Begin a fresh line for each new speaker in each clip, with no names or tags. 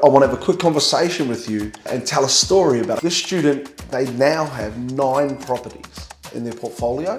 I want to have a quick conversation with you and tell a story about this student. They now have 9 properties in their portfolio.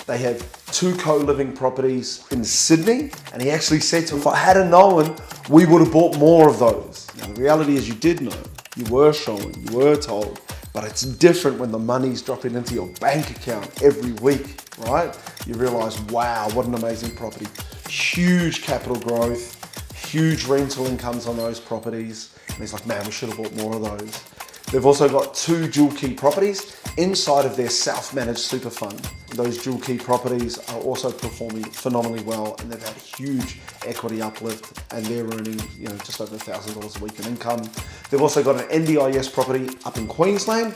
They have 2 co-living properties in Sydney, and he actually said to me, if I had known, we would have bought more of those. Now the reality is you did know, you were shown, you were told, but it's different when the money's dropping into your bank account every week, right? You realize, wow, what an amazing property. Huge capital growth, huge rental incomes on those properties. And he's like, man, we should have bought more of those. They've also got 2 dual key properties inside of their self-managed super fund. Those dual key properties are also performing phenomenally well, and they've had huge equity uplift, and they're earning just over $1,000 a week in income. They've also got an NDIS property up in Queensland,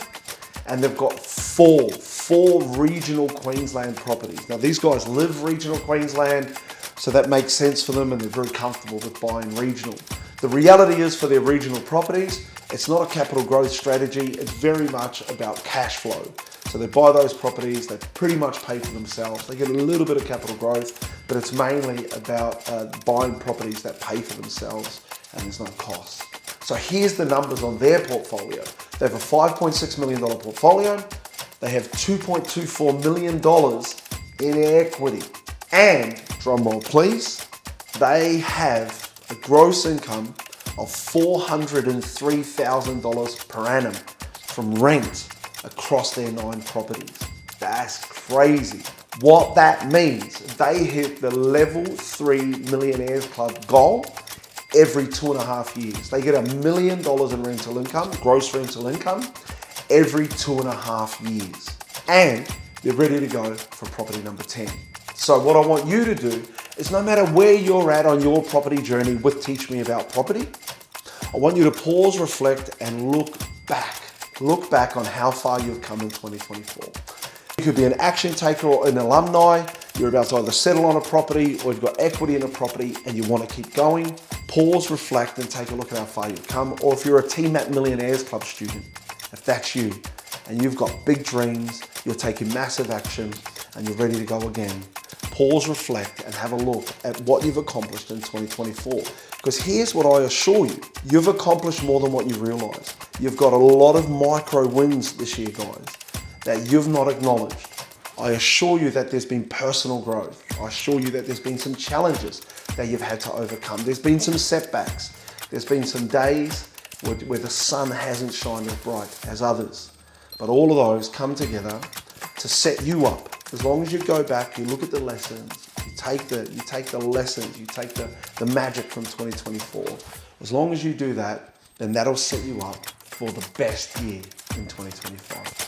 and they've got four regional Queensland properties. Now these guys live regional Queensland, so that makes sense for them, and they're very comfortable with buying regional. The reality is for their regional properties, it's not a capital growth strategy, it's very much about cash flow. So they buy those properties, they pretty much pay for themselves. They get a little bit of capital growth, but it's mainly about buying properties that pay for themselves and there's no cost. So here's the numbers on their portfolio. They have a $5.6 million portfolio. They have $2.24 million in equity. And, drumroll please, they have a gross income of $403,000 per annum from rent across their 9 properties. That's crazy. What that means, they hit the level 3 Millionaires Club goal every 2.5 years. They get $1 million in rental income, gross rental income, every 2.5 years. And they're ready to go for property number 10. So what I want you to do is, no matter where you're at on your property journey with Teach Me About Property, I want you to pause, reflect, and look back. Look back on how far you've come in 2024. You could be an action taker or an alumni. You're about to either settle on a property or you've got equity in a property and you want to keep going. Pause, reflect, and take a look at how far you've come. Or if you're a TMAT Millionaires Club student, if that's you, and you've got big dreams, you're taking massive action, and you're ready to go again, pause, reflect, and have a look at what you've accomplished in 2024. Because here's what I assure you, you've accomplished more than what you realize. You've got a lot of micro wins this year, guys, that you've not acknowledged. I assure you that there's been personal growth. I assure you that there's been some challenges that you've had to overcome. There's been some setbacks. There's been some days where the sun hasn't shined as bright as others. But all of those come together to set you up. As long as you go back, you look at the lessons, you take the lessons, you take the magic from 2024. As long as you do that, then that'll set you up for the best year in 2025.